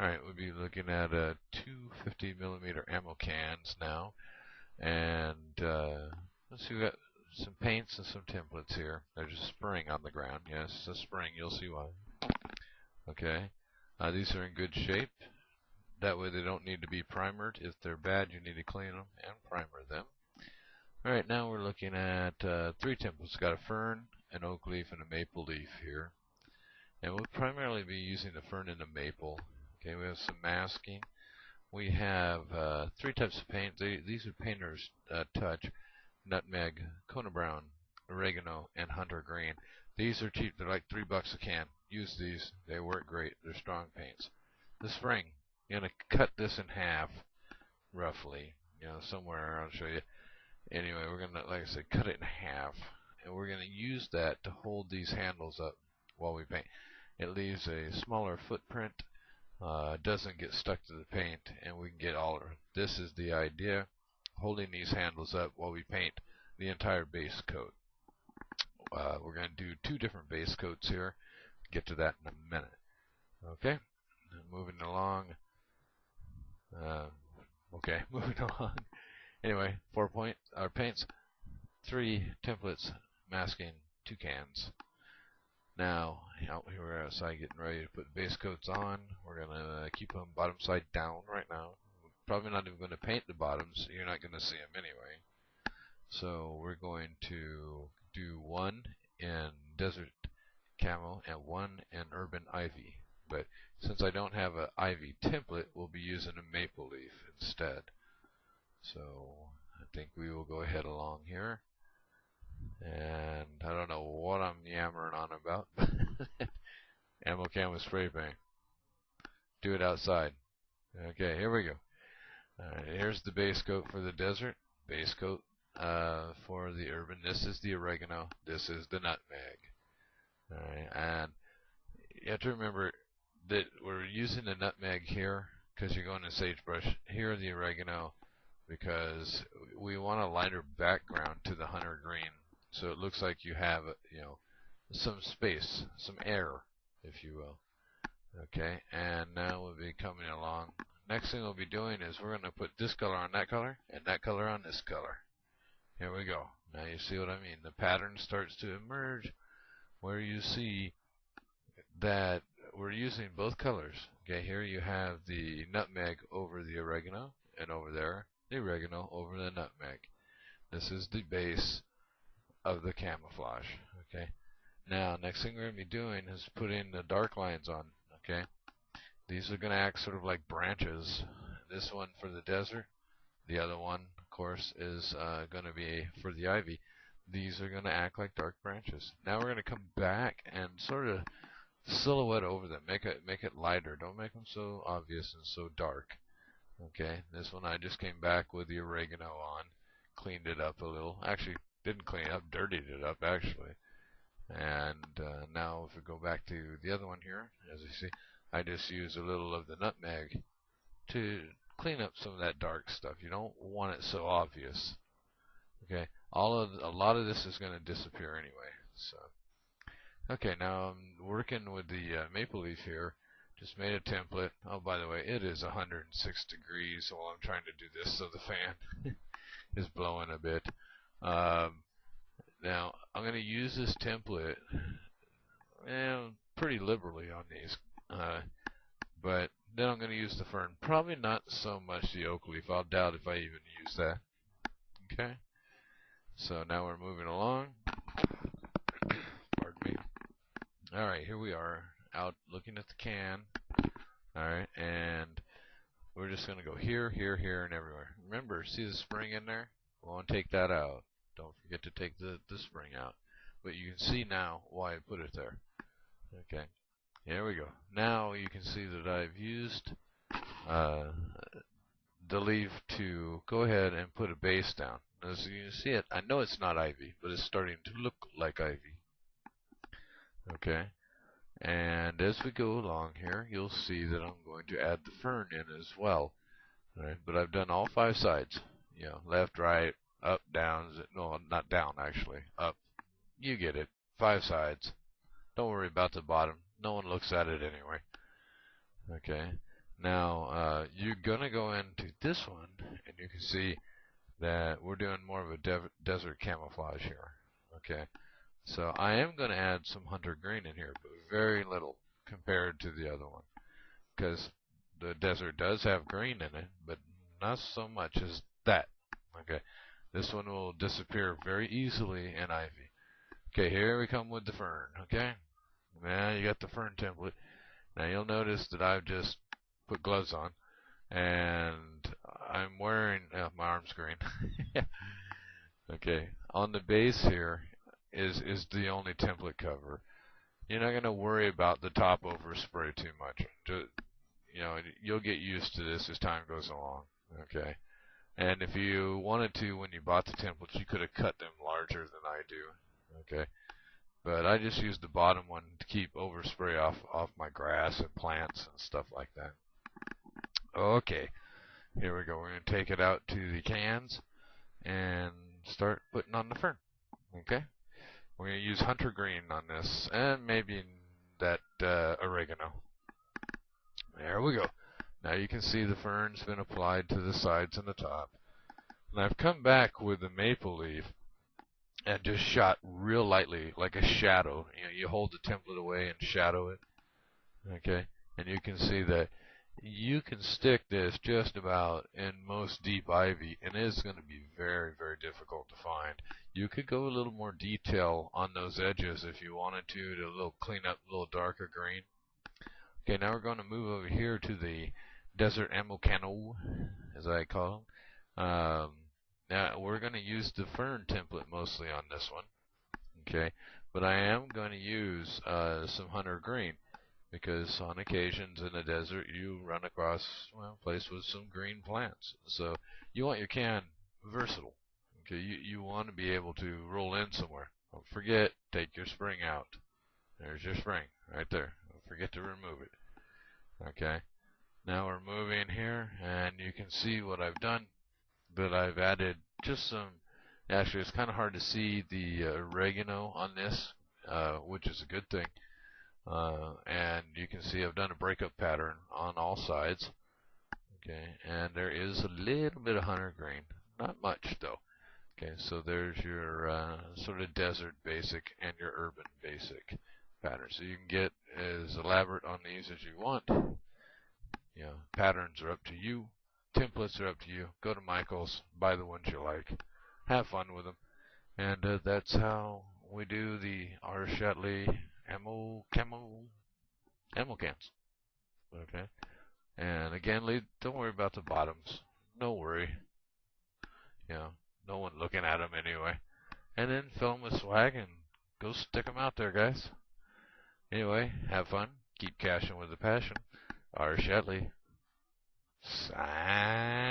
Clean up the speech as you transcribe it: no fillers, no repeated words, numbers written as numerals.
Alright, we'll be looking at 250mm ammo cans now. And let's see, we got some paints and some templates here. There's a spring on the ground. Yes, it's a spring. You'll see why. Okay. These are in good shape. That way they don't need to be primered. If they're bad, you need to clean them and primer them. Alright, now we're looking at 3 templates. Got a fern, an oak leaf, and a maple leaf here. And we'll primarily be using the fern and the maple. Okay, we have some masking. We have 3 types of paint. These are painter's touch, nutmeg, Kona brown, oregano, and hunter green. These are cheap. They're like $3 a can. Use these. They work great. They're strong paints. The spring, you're going to cut this in half, roughly. You know, somewhere. I'll show you. Anyway, we're going to, like I said, cut it in half. And we're going to use that to hold these handles up while we paint. It leaves a smaller footprint. Doesn't get stuck to the paint, and we can get all of it. This is the idea, holding these handles up while we paint the entire base coat. We're going to do 2 different base coats here. Get to that in a minute. Okay, moving along. Moving along. Anyway, 4 paints, 3 templates, masking, 2 cans. Now, out here we're outside getting ready to put base coats on. We're going to keep them bottom side down right now. We're probably not even going to paint the bottoms. You're not going to see them anyway. So we're going to do 1 in desert camo and 1 in urban ivy. But since I don't have an ivy template, we'll be using a maple leaf instead. So I think we will go ahead along here. And I don't know what I'm yammering on about. Ammo camo spray paint. Do it outside. Okay, here we go. Here's the base coat for the desert. Base coat for the urban. This is the oregano. This is the nutmeg. Alright, and you have to remember that we're using the nutmeg here because you're going to sagebrush. Here the oregano because we want a lighter background to the hunter green. So it looks like you have, some space, some air, if you will. Okay, and now we'll be coming along. Next thing we'll be doing is we're going to put this color on that color, and that color on this color. Here we go. Now you see what I mean. The pattern starts to emerge where you see that we're using both colors. Okay, here you have the nutmeg over the oregano, and over there, the oregano over the nutmeg. This is the base of the camouflage. Okay. Now, next thing we're going to be doing is putting the dark lines on. Okay. These are going to act sort of like branches. This one for the desert. The other one, of course, is going to be for the ivy. These are going to act like dark branches. Now we're going to come back and sort of silhouette over them. Make it lighter. Don't make them so obvious and so dark. Okay. This one I just came back with the oregano on. Cleaned it up a little. Actually, didn't clean it up, dirtied it up actually. And now if we go back to the other one here, as you see, I just use a little of the nutmeg to clean up some of that dark stuff. You don't want it so obvious. Okay, a lot of this is going to disappear anyway. So, okay, now I'm working with the maple leaf here. Just made a template. Oh, by the way, it is 106 degrees while I'm trying to do this, so the fan is blowing a bit. Now, I'm going to use this template pretty liberally on these, but then I'm going to use the fern. Probably not so much the oak leaf. I'll doubt if I even use that. Okay, so now we're moving along. Pardon me. Alright, here we are, out looking at the can. Alright, and we're just going to go here, here, here, and everywhere. Remember, see the spring in there? We want to take that out. Don't forget to take the spring out. But you can see now why I put it there. Okay, here we go. Now you can see that I've used the leaf to go ahead and put a base down. As you can see it, I know it's not ivy, but it's starting to look like ivy. Okay, and as we go along here, you'll see that I'm going to add the fern in as well. Alright, but I've done all 5 sides. Left, right, up, down. No, not down actually. Up. You get it. 5 sides. Don't worry about the bottom. No one looks at it anyway. Okay. Now, you're going to go into this one, and you can see that we're doing more of a desert camouflage here. Okay, so I am going to add some hunter green in here, but very little compared to the other one, because the desert does have green in it, but not so much as that. Okay, this one will disappear very easily in ivy. Okay, here we come with the fern. Okay, now you got the fern template. Now you'll notice that I've just put gloves on, and I'm wearing my arm's green. Okay, on the base here is the only template cover. You're not going to worry about the top overspray too much. Just, you'll get used to this as time goes along. Okay, and if you wanted to, when you bought the templates, you could have cut them larger than I do. Okay, but I just used the bottom one to keep overspray off my grass and plants and stuff like that. Okay, here we go. We're going to take it out to the cans and start putting on the fern. Okay, we're going to use hunter green on this, and maybe that oregano. There we go. Now you can see the fern's been applied to the sides and the top. And I've come back with the maple leaf and just shot real lightly, like a shadow. You hold the template away and shadow it. Okay, and you can see that you can stick this just about in most deep ivy, and it's going to be very, very difficult to find. You could go a little more detail on those edges if you wanted to clean up a little darker green. Okay, now we're going to move over here to the desert IECACHERS, as I call them. Now we're going to use the fern template mostly on this one. Okay, but I am going to use some hunter green, because on occasions in the desert you run across a place with some green plants. So you want your can versatile. Okay, you want to be able to roll in somewhere. Don't forget, take your spring out. There's your spring right there. Don't forget to remove it. Okay, now we're moving here, and you can see what I've done. That I've added just some. Actually, it's kind of hard to see the oregano on this, which is a good thing. And you can see I've done a breakup pattern on all sides. Okay, and there is a little bit of hunter green, not much though. Okay, so there's your sort of desert basic and your urban basic pattern. So you can get as elaborate on these as you want. Patterns are up to you. Templates are up to you. Go to Michael's, buy the ones you like, have fun with them, and that's how we do the Arshadley Cammo cans. Okay, and again, don't worry about the bottoms. No worry. No one looking at them anyway. And then fill them with swag and go stick them out there, guys. Anyway, have fun. Keep caching with a passion. Arshadley. Sign.